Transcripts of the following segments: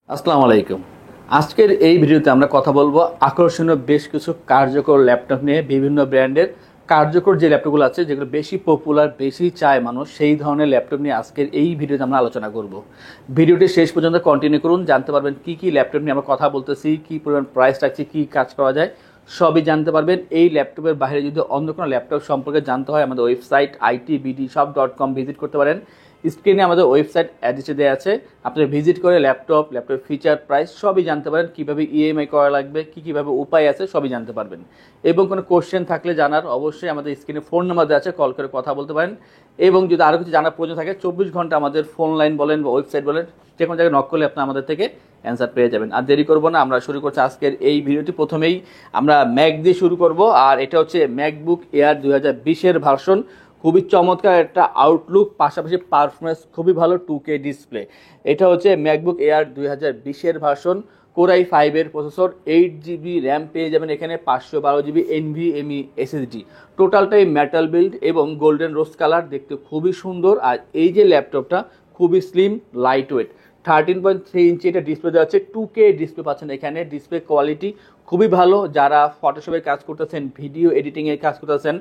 আসসালামু আলাইকুম। আজকের এই ভিডিওতে আমরা কথা বলবো আকর্ষণীয় বেশ কিছু কার্যকর ল্যাপটপ নিয়ে। বিভিন্ন ব্র্যান্ডের কার্যকর যে ল্যাপটপগুলো আছে, যেগুলো বেশি পপুলার, বেশি চায় মানুষ, সেই ধরনের ল্যাপটপ নিয়ে আজকের এই ভিডিওতে আমরা আলোচনা করব। ভিডিওটি শেষ পর্যন্ত কন্টিনিউ করুন, জানতে পারবেন কি কি ল্যাপটপ নিয়ে আমরা কথা বলতেছি, কি পরিমাণ প্রাইস রাখছি, কি কাজ করা যায়, সবই জানতে পারবেন। এই ল্যাপটপের বাইরে যদি অন্য কোনো ল্যাপটপ সম্পর্কে জানতে হয়, আমাদের ওয়েবসাইট itbdshop.com ভিজিট করতে পারেন। স্ক্রিনে আমাদের ওয়েবসাইট অ্যাড্রেসে দেওয়া আছে, আপনি ভিজিট করে ল্যাপটপের ফিচার, প্রাইস সবই জানতে পারেন। কীভাবে ইএমআই করা লাগবে, কীভাবে উপায় আছে, সবই জানতে পারবেন। এবং কোনো কোশ্চেন থাকলে জানার, অবশ্যই আমাদের স্ক্রিনে ফোন নাম্বার দেওয়া আছে, কল করে কথা বলতে পারেন। এবং যদি আরও কিছু জানার প্রয়োজন থাকে, 24 ঘন্টা আমাদের ফোন লাইন বলেন বা ওয়েবসাইট বলেন, যে কোনো জায়গায় নক করলে আপনি আমাদের থেকে অ্যান্সার পেয়ে যাবেন। আর দেরি করবো না, আমরা শুরু করছি আজকের এই ভিডিওটি। প্রথমেই আমরা ম্যাক দিয়ে শুরু করব। আর এটা হচ্ছে ম্যাকবুক এয়ার 2020-এর ভার্সন। খুবই চমৎকার একটা আউটলুক, পাশাপাশি পারফরমেন্স খুবই ভালো, 2K ডিসপ্লে। এটা হচ্ছে ম্যাকবুক এয়ার 2020-এর ভার্সন। কোরাই 5-এর প্রসেসর, 8GB র্যাম পেয়ে যাবেন এখানে, 512GB NVMe SSD। টোটালটাই মেটাল বিল্ড এবং গোল্ডেন রোজ কালার, দেখতে খুবই সুন্দর। আর এই যে ল্যাপটপটা খুবই স্লিম, লাইট ওয়েট, 13.3 ইঞ্চি এটা ডিসপ্লে দেওয়া আছে। 2K ডিসপ্লে পাচ্ছেন এখানে। ডিসপ্লে কোয়ালিটি খুবই ভালো। যারা ফটোশপের কাজ করতেছেন, ভিডিও এডিটিংয়ের কাজ করতেছেন,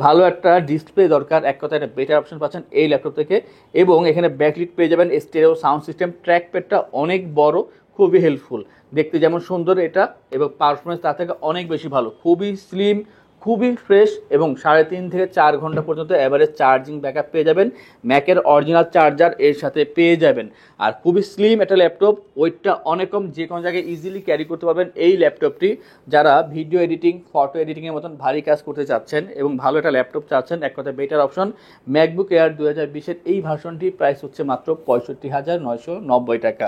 ভালো একটা ডিসপ্লে দরকার, এক কথায় একটা বেটার অপশন পাচ্ছেন এই ল্যাপটপ থেকে। এবং এখানে ব্যাকলিট পেয়ে যাবেন, স্টেরিও সাউন্ড সিস্টেম, ট্র্যাক প্যাডটা অনেক বড়, খুবই হেল্পফুল। দেখতে যেমন সুন্দর এটা, এবং পারফরমেন্স তার থেকে অনেক বেশি ভালো। খুবই স্লিম, খুবই ফ্রেশ, এবং 3.5 থেকে 4 ঘন্টা পর্যন্ত অ্যাভারেজ চার্জিং ব্যাকআপ পেয়ে যাবেন। ম্যাকের অরিজিনাল চার্জার এর সাথে পেয়ে যাবেন। আর খুবই স্লিম একটা ল্যাপটপ, ওয়েটটা অনেক কম, যে কোনো জায়গায় ইজিলি ক্যারি করতে পারবেন এই ল্যাপটপটি। যারা ভিডিও এডিটিং, ফটো এডিটিংয়ের মতন ভারী কাজ করতে চাচ্ছেন এবং ভালো একটা ল্যাপটপ চাচ্ছেন, এক কথায় বেটার অপশন ম্যাকবুক এয়ার 2020-এর এই ভার্সনটি। প্রাইস হচ্ছে মাত্র 65,990 টাকা।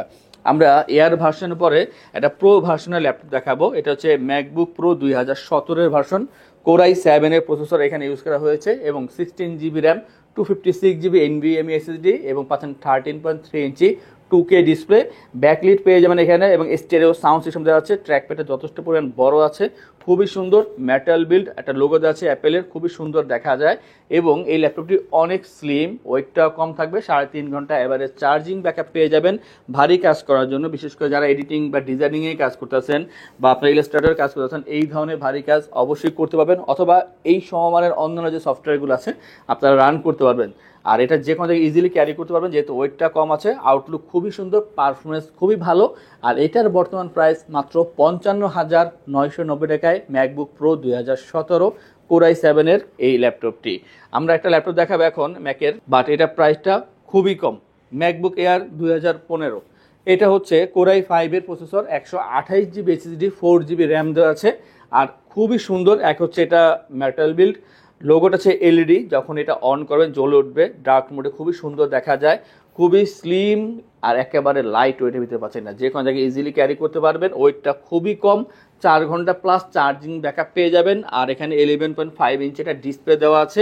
আমরা এয়ার ভার্সনের পরে একটা প্রো ভার্সনের ল্যাপটপ দেখাবো। এটা হচ্ছে ম্যাকবুক প্রো 2017-এর ভার্সন। কোরাই 7-এর প্রসেসর এখানে ইউজ করা হয়েছে, এবং 16GB RAM, 256GB NVMe SSD, এবং পাচ্ছেন 13.3 ইঞ্চি 2K ডিসপ্লে। ব্যাকলিট পেয়ে যাবেন এখানে, এবং স্টেরিও সাউন্ড সিস্টেম দেওয়া আছে। ট্র্যাকপ্যাডটা যথেষ্ট পরিমাণ বড় আছে, খুবই সুন্দর। মেটাল বিল্ড, একটা লোগো দেওয়া আছে অ্যাপেলের, খুবই সুন্দর দেখা যায়। এবং এই ল্যাপটপটি অনেক স্লিম, ওয়েটটাও কম থাকবে। 3.5 ঘন্টা এভারেজ চার্জিং ব্যাকআপ পেয়ে যাবেন ভারী কাজ করার জন্য। বিশেষ করে যারা এডিটিং বা ডিজাইনিংয়ে কাজ করতেছেন, বা আপনার ইলাস্ট্রেটর কাজ করতেছেন, এই ধরনের ভারী কাজ অবশ্যই করতে পারবেন। অথবা এই সমমানের অন্যান্য যে সফটওয়্যারগুলো আছে আপনারা রান করতে পারবেন। আর এটা যে কোনো জায়গায় ইজিলি ক্যারি করতে পারবেন, যেহেতু ওয়েটটা কম আছে। আউটলুক খুবই সুন্দর, পারফরমেন্স খুবই ভালো। আর এটার বর্তমান প্রাইস মাত্র 55,990 টাকায় ম্যাকবুক প্রো 2017 কোরাই 7-এর এই ল্যাপটপটি। আমরা একটা ল্যাপটপ দেখাবো এখন ম্যাকের, বাট এটা প্রাইসটা খুবই কম। ম্যাকবুক এয়ার 2015, এটা হচ্ছে কোরাই 5-এর processor, 128GB SSD, 4GB RAM দেওয়া আছে। আর খুবই সুন্দর, এক হচ্ছে এটা মেটাল বিল্ড, লোগোটা আছে এলইডি, যখন এটা অন করবেন জ্বলে উঠবে ডার্ক মোডে, খুবই সুন্দর দেখা যায়। খুবই স্লিম, আর একেবারে লাইট ওয়েটের ভিতরে পাচ্ছেন না, যে কোনো জায়গায় ইজিলি ক্যারি করতে পারবেন। ওয়েটটা খুবই কম, 4 ঘন্টা প্লাস চার্জিং ব্যাকআপ পেয়ে যাবেন। আর এখানে 11.5 ইঞ্চি একটা ডিসপ্লে দেওয়া আছে।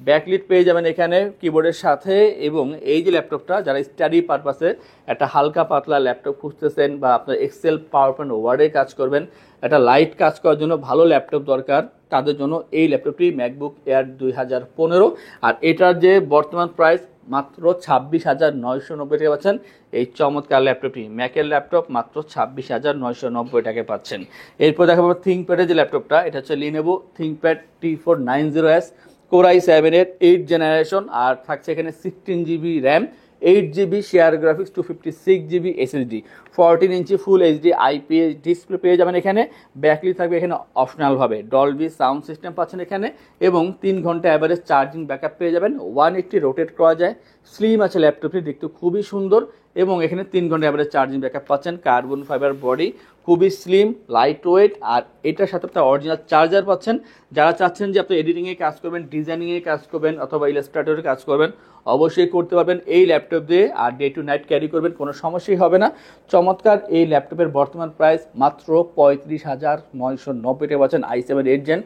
ব্যাকলিট পেয়ে যাবেন এখানে কিবোর্ডের সাথে। এবং এই যে ল্যাপটপটা, যারা স্টাডি পারপাসে একটা হালকা পাতলা ল্যাপটপ খুঁজতেছেন, বা আপনার এক্সেল, পাওয়ার পয়েন্ট, ওয়ার্ডে কাজ করবেন, একটা লাইট কাজ করার জন্য ভালো ল্যাপটপ দরকার, তাদের জন্য এই ল্যাপটপটি ম্যাকবুক এয়ার 2015। আর এটার যে বর্তমান প্রাইস মাত্র 26,990 টাকা পাচ্ছেন এই চমৎকার ল্যাপটপটি। ম্যাকের ল্যাপটপ মাত্র 26,990 টাকায় পাচ্ছেন। এরপর দেখাবো থিঙ্কপ্যাডের যে ল্যাপটপটা, এটা হচ্ছে লিনোভো থিঙ্কপ্যাড T490S, কোরাই 7-এর 8th জেনারেশন। আর থাকছে এখানে 16GB RAM, 8GB share graphics, 256GB SSD, 14 inch full HD IPS display পেয়ে যাবেন এখানে। ব্যাকলিট থাকবে এখানে অপশনালভাবে, ডলবি সাউন্ড সিস্টেম পাচ্ছেন এখানে। এবং 3 ঘন্টা অ্যাভারেজ চার্জিং ব্যাকআপ পেয়ে যাবেন। 180 রোটেট করা যায়, স্লিম আছে ল্যাপটপটি, দেখতে খুবই সুন্দর। এবং এখানে 3 ঘন্টা অ্যাভারেজ চার্জিং ব্যাকআপ পাচ্ছেন। কার্বন ফাইবার বডি, খুবই স্লিম, লাইট ওয়েট। আর এটার সাথে আপনার অরিজিনাল চার্জার পাচ্ছেন। যারা চাচ্ছেন যে আপনি এডিটিংয়ে কাজ করবেন, ডিজাইনিংয়ে কাজ করবেন, অথবা ইলাস্ট্রেটরে কাজ করবেন, অবশ্যই করতে পারবেন এই ল্যাপটপ দিয়ে। আর ডে টু নাইট ক্যারি করবেন, কোনো সমস্যাই হবে না। চমৎকার এই ল্যাপটপের বর্তমান প্রাইস মাত্র 35,990 টাকা পাচ্ছেন i7 8 Gen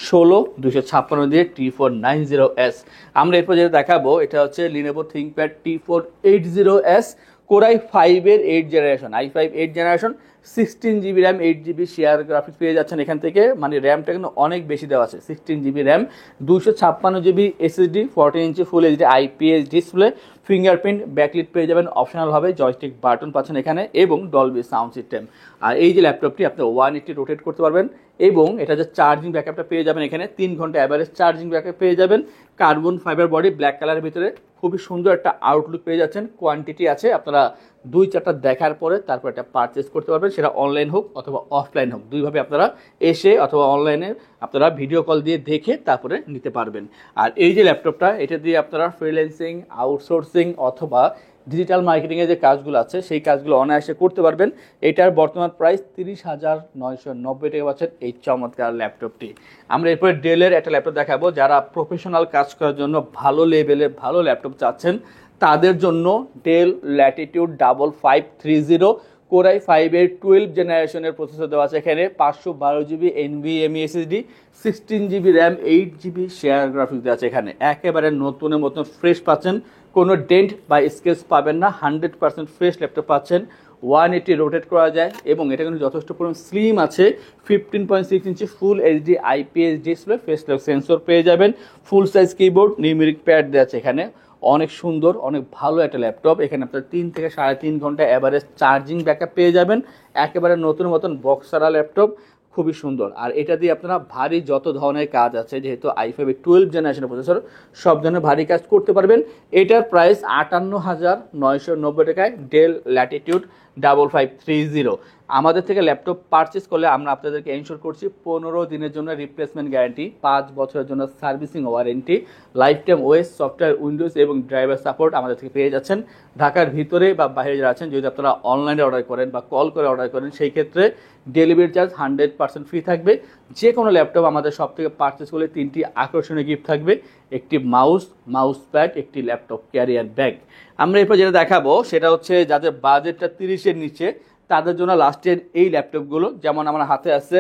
16 256 দিয়ে T490S। আমরা এরপর যেটা দেখাবো, এটা হচ্ছে লিনোভো থিঙ্কপ্যাড T480S, কোরাই 5-এর 8th generation, i5 8th generation, 16GB RAM, 8GB share graphics পেয়ে যাচ্ছেন এখান থেকে। মানে র্যামটা কিন্তু অনেক বেশি দেওয়া আছে, 16GB RAM, 256GB SSD, 14 inch full HD IPS display, fingerprint backlit পেয়ে যাবেন অপশনালভাবে, জয়স্টিক বাটন পাচ্ছেন এখানে এবং ডলবি সাউন্ড সিস্টেম। আর এই যে ল্যাপটপটি আপনি 180 রোটেট করতে পারবেন এবং এটা যে চার্জিং ব্যাকআপটা পেয়ে যাবেন এখানে 3 ঘন্টা অ্যাভারেজ চার্জিং ব্যাকআপ পেয়ে যাবেন। কার্বন ফাইবার বডি ব্ল্যাক কালারের ভিতরে খুবই সুন্দর একটা আউটলুক পেয়ে যাচ্ছেন। কোয়ান্টিটি আছে, আপনারা 2-4টা দেখার পরে তারপর এটা পারচেস করতে পারবেন, সেটা অনলাইন হোক অথবা অফলাইন হোক, দুইভাবে আপনারা এসে অথবা অনলাইনে আপনারা ভিডিও কল দিয়ে দেখে তারপরে নিতে পারবেন। আর এই যে ল্যাপটপটা, এটা দিয়ে আপনারা ফ্রিল্যান্সিং, আউটসোর্সিং অথবা ডিজিটাল মার্কেটিংয়ের যে কাজগুলো আছে সেই কাজগুলো অনায়াসে করতে পারবেন। এটার বর্তমান প্রাইস 30,990 টাকা পাচ্ছেন এই চমৎকার ল্যাপটপটি। আমরা এরপরে ডেলের একটা ল্যাপটপ দেখাবো, যারা প্রফেশনাল কাজ করার জন্য ভালো লেভেলের ভালো ল্যাপটপ চাচ্ছেন তাদের জন্য ডেল ল্যাটিটিউড 5530 Core i5-এর 12 জেনারেশনের প্রসেসর দেওয়া আছে এখানে, 512 GB NVMe SSD, 16 GB RAM, 8 GB share graphics দেওয়া আছে এখানে। একেবারে নতুনের মতন ফ্রেশ পাচ্ছেন, কোনো ডেন্ট বা স্কেচ পাবেন না, 100% ফ্রেশ ল্যাপটপ পাচ্ছেন। 180 রোটেট করা যায় এবং এটা কিন্তু যথেষ্ট পরিমাণ স্লিম আছে। 15.6 inch full HD IPS display, face lock sensor পেয়ে যাবেন, full size keyboard, numeric pad দেওয়া আছে এখানে। অনেক সুন্দর, অনেক ভালো একটা ল্যাপটপ। এখানে আপনার 3 থেকে 3.5 ঘন্টা অ্যাভারেজ চার্জিং ব্যাকআপ পেয়ে যাবেন। একেবারে নতুন মতন বক্সারা ল্যাপটপ, খুবই সুন্দর। আর এটা দিয়ে আপনারা ভারী যত ধরনের কাজ আছে, যেহেতু i5-এর 12 জেনারেশনের প্রসেসর, সব ধরনের ভারী কাজ করতে পারবেন। এটার প্রাইস 58,990 টাকায় ডেল ল্যাটিটিউড 5530। আমাদের থেকে ল্যাপটপ পারচেস করলে আমরা আপনাদেরকে এনশোর করছি 15 দিনের জন্য রিপ্লেসমেন্ট গ্যারান্টি, 5 বছরের জন্য servicing warranty, life time OS, software, Windows এবং ড্রাইভার সাপোর্ট আমাদের থেকে পেয়ে যাচ্ছেন। ঢাকার ভিতরে বা বাইরে যারা আছেন, যদি আপনারা অনলাইনে অর্ডার করেন বা কল করে অর্ডার করেন, সেই ক্ষেত্রে ডেলিভারি চার্জ 100% ফ্রি থাকবে। যে কোনো ল্যাপটপ আমাদের সব থেকে পারচেস করলে 3টি আকর্ষণীয় গিফট থাকবে, একটি মাউস প্যাড, একটি ল্যাপটপ ক্যারিয়ার ব্যাগ। আমরা এরপর যেটা দেখাবো সেটা হচ্ছে যাদের বাজেটটা 30-এর নিচে তাদের জন্য লাস্টের এই ল্যাপটপগুলো, যেমন আমার হাতে আছে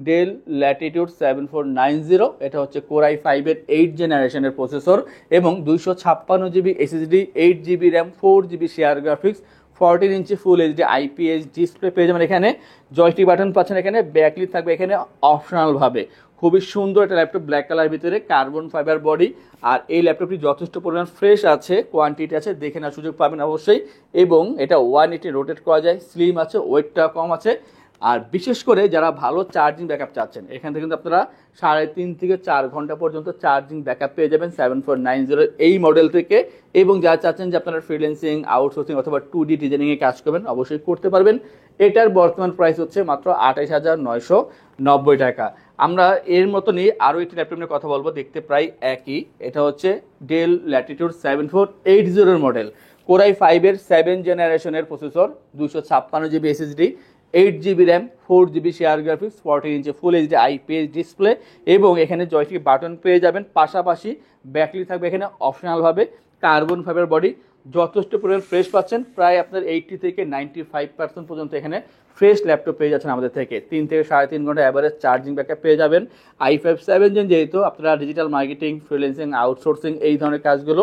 ডেল ল্যাটিটিউড 7490। এটা হচ্ছে Core i5-এর 8 জেনারেশনের প্রসেসর এবং 256 GB SSD, 8 GB RAM, 4 GB share graphics, 14 inch full HD IPS display পেয়ে যাবেন এখানে। জয়স্টিক বাটন পাচ্ছেন এখানে, ব্যাকলিট থাকবে এখানে অপশনালভাবে। খুবই সুন্দর একটা ল্যাপটপ, ব্ল্যাক কালার ভিতরে, কার্বন ফাইবার বডি। আর এই ল্যাপটপটি যথেষ্ট পরিমাণ ফ্রেশ আছে, কোয়ান্টিটি আছে, দেখে নেওয়ার সুযোগ পাবেন অবশ্যই। এবং এটা 180 রোটেট করা যায়, স্লিম আছে, ওয়েটটা কম আছে। আর বিশেষ করে যারা ভালো চার্জিং ব্যাকআপ চাচ্ছেন, এখান থেকে কিন্তু আপনারা 3.5 থেকে 4 ঘন্টা পর্যন্ত চার্জিং ব্যাকআপ পেয়ে যাবেন 7490 এই মডেল থেকে। এবং যারা চাচ্ছেন যে আপনারা ফ্রিল্যান্সিং, আউটসোর্সিং অথবা 2D ডিজাইনিংয়ে কাজ করবেন, অবশ্যই করতে পারবেন। এটার বর্তমান প্রাইস হচ্ছে মাত্র 28,990 টাকা। আমরা এর মতনই আরও একটি ল্যাপটপ নিয়ে কথা বলবো, দেখতে প্রায় একই। এটা হচ্ছে ডেল ল্যাটিটিউড 7480 মডেল, Core i5-এর 7 জেনারেশনের processor, 256 GB SSD, 8 GB RAM, 4 GB share graphics, 14 inch full HD IPS display এবং এখানে জয়স্টিক বাটন পেয়ে যাবেন। পাশাপাশি ব্যাকলিট থাকবে এখানে অপশনালভাবে, কার্বন ফাইবার বডি, যথেষ্ট পরিমাণ ফ্রেশ পাচ্ছেন। প্রায় আপনার 80 থেকে 95% পর্যন্ত এখানে ফ্রেশ ল্যাপটপ পেয়ে যাচ্ছেন আমাদের থেকে। 3 থেকে 3.5 ঘন্টা অ্যাভারেজ চার্জিং ব্যাকআপ পেয়ে যাবেন। i5 7 জেন, যেহেতু আপনারা ডিজিটাল মার্কেটিং, ফ্রিল্যান্সিং, আউটসোর্সিং এই ধরনের কাজগুলো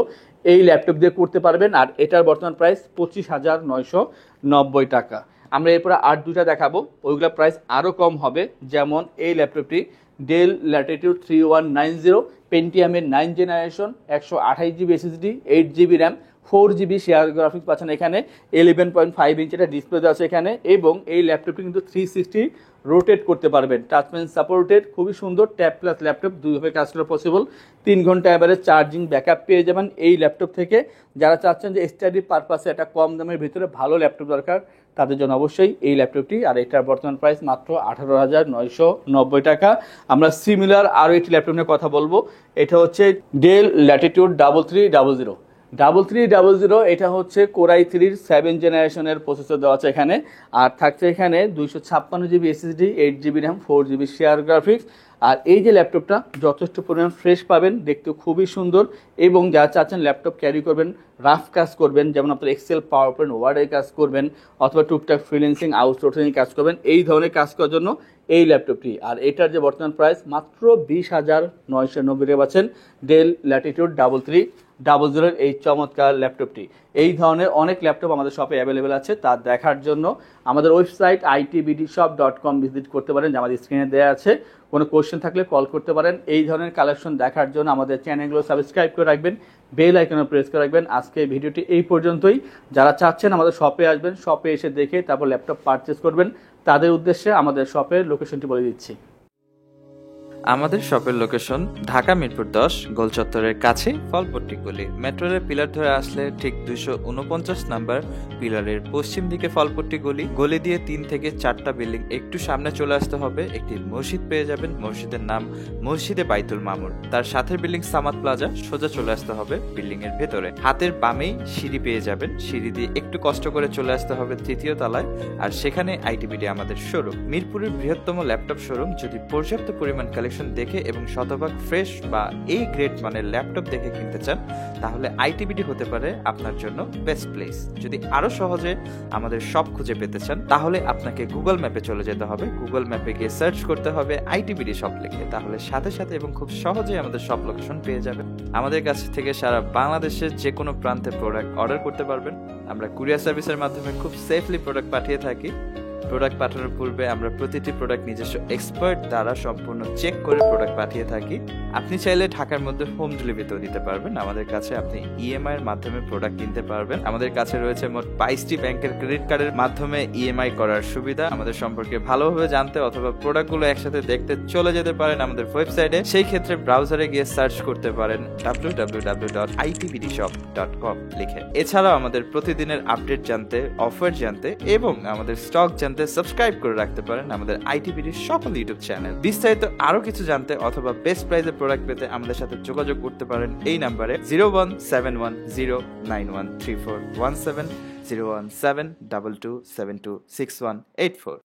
এই ল্যাপটপ দিয়ে করতে পারবেন। আর এটার বর্তমান প্রাইস 25,990 টাকা। আমরা এরপরে আর দুইটা দেখাবো, ওইগুলোর প্রাইস আরও কম হবে। যেমন এই ল্যাপটপটি del Latitude 3190, পেন্টিয়ামের 9 generation, 128 GB SSD, 8 GB RAM, 4 GB share graphics পাচ্ছেন এখানে, 11.5 ইঞ্চি একটা ডিসপ্লে আছে এখানে। এবং এই ল্যাপটপটি কিন্তু 360 রোটেট করতে পারবেন, টাচপ্যান সাপোর্টেড, খুবই সুন্দর। ট্যাব প্লাস ল্যাপটপ, দুইভাবে কাজ করা পসিবল। 3 ঘন্টা অ্যাভারেজ চার্জিং ব্যাকআপ পেয়ে যাবেন এই ল্যাপটপ থেকে। যারা চাচ্ছেন যে স্টাডি পারপাসে একটা কম দামের ভিতরে ভালো ল্যাপটপ দরকার, তাদের জন্য অবশ্যই এই ল্যাপটপটি। আর এটার বর্তমান প্রাইস মাত্র 18,990 টাকা। আমরা সিমিলার আরও একটি ল্যাপটপ নিয়ে কথা বলবো, এটা হচ্ছে ডেল ল্যাটিটিউড 3300। 3300 এটা হচ্ছে Core i3-র 7 জেনারেশনের প্রসেসর দেওয়া আছে এখানে। আর থাকছে এখানে 256 GB SSD, 8 GB RAM, 4 GB share graphics. আর এই যে ল্যাপটপটা যথেষ্ট পরিমাণ ফ্রেশ পাবেন, দেখতে খুবই সুন্দর। এবং যারা চাচ্ছেন ল্যাপটপ ক্যারি করবেন, রাফ কাজ করবেন, যেমন আপনার এক্সেল, পাওয়ার পয়েন্ট, ওয়ার্ডের কাজ করবেন অথবা টুকটাক ফ্রিল্যান্সিং, আউটসোর্সিং কাজ করবেন, এই ধরনের কাজ করার জন্য এই ল্যাপটপটি। আর এটার যে বর্তমান প্রাইস মাত্র 20,990 টাকা পাচ্ছেন ডেল ল্যাটিটিউড 3300 00 এই চমৎকার ল্যাপটপটি। এই ধরনের অনেক ল্যাপটপ আমাদের শপে অ্যাভেলেবেল আছে, তা দেখার জন্য আমাদের ওয়েবসাইট itbdshop.com ভিজিট করতে পারেন, যে আমাদের স্ক্রিনে দেওয়া আছে। কোনো কোশ্চেন থাকলে কল করতে পারেন। এই ধরনের কালেকশন দেখার জন্য আমাদের চ্যানেলগুলো সাবস্ক্রাইব করে রাখবেন, বেল আইকনে প্রেস করে রাখবেন। আজকে ভিডিওটি এই পর্যন্তই। যারা চাচ্ছেন আমাদের শপে আসবেন, শপে এসে দেখে তারপর ল্যাপটপ পারচেস করবেন, তাদের উদ্দেশ্যে আমাদের শপের লোকেশনটি বলে দিচ্ছি। আমাদের শপের লোকেশন ঢাকা মিরপুর 10 গোল চত্বরের কাছে ফলপট্টি গলি। মেট্রো রেল পিলার ধরে আসলে ঠিক 249 নাম্বার পিলারের পশ্চিম দিকে ফলপট্টি গলি। গলি দিয়ে 3 থেকে 4টা বিল্ডিং একটু সামনে চলে আসতে হবে, একটি মসজিদ পেয়ে যাবেন। মসজিদের নাম মসজিদে বাইতুল মামুর। তার সাথে বিল্ডিং সামাদ প্লাজা। সোজা চলে আসতে হবে বিল্ডিং এর ভেতরে। হাতের বামেই সিঁড়ি পেয়ে যাবেন, সিঁড়ি দিয়ে একটু কষ্ট করে চলে আসতে হবে 3য় তলায়, আর সেখানে আইটিবিডি আমাদের শোরুম। মিরপুরের বৃহত্তম ল্যাপটপ শোরুম। যদি পর্যাপ্ত পরিমাণ কালেকশন দেখে এবং শতভাগ ফ্রেশ বা এই গ্রেড মানের ল্যাপটপ দেখে কিনতে চান, তাহলে আইটিবিডি হতে পারে আপনার জন্য বেস্ট প্লেস। যদি আরো সহজে আমাদের শপ খুঁজে পেতে চান, তাহলে আপনাকে গুগল ম্যাপে চলে যেতে হবে। গুগল ম্যাপে গিয়ে সার্চ করতে হবে আইটিবিডি শপ লিখে, তাহলে সাথে সাথে এবং খুব সহজেই আমাদের শপ লোকেশন পেয়ে যাবেন। আমাদের কাছ থেকে সারা বাংলাদেশের যে কোনো প্রান্তে প্রোডাক্ট অর্ডার করতে পারবেন। আমরা কুরিয়ার সার্ভিসের মাধ্যমে খুব সেফলি প্রোডাক্ট পাঠিয়ে থাকি। প্রোডাক্ট পাঠানোর পূর্বে আমরা প্রতিটি প্রোডাক্ট নিজস্ব এক্সপার্ট দ্বারা সম্পূর্ণ চেক করে প্রোডাক্ট পাঠিয়ে থাকি। আপনি চাইলে ঢাকার মধ্যে হোম ডেলিভারিতেও দিতে পারবেন। আমাদের কাছে আপনি ইএমআই এর মাধ্যমে প্রোডাক্ট কিনতে পারবেন। আমাদের কাছে রয়েছে মোট 22টি ব্যাংকের ক্রেডিট কার্ডের মাধ্যমে ইএমআই করার সুবিধা। আমাদের সম্পর্কে ভালোভাবে জানতে অথবা প্রোডাক্টগুলো একসাথে দেখতে চলে যেতে পারেন আমাদের ওয়েবসাইটে। সেই ক্ষেত্রে ব্রাউজারে গিয়ে সার্চ করতে পারেন www.itbdshop.com লিখে। এছাড়াও আমাদের প্রতিদিনের আপডেট জানতে, অফার জানতে এবং আমাদের স্টক জানতে সাবস্ক্রাইব করে রাখতে পারেন আমাদের আইটিবিডির সকল ইউটিউব চ্যানেল। বিস্তারিত আরো কিছু জানতে অথবা বেস্ট প্রাইসে প্রোডাক্ট পেতে আমাদের সাথে যোগাযোগ করতে পারেন এই নাম্বারে 01710913417 01722726184।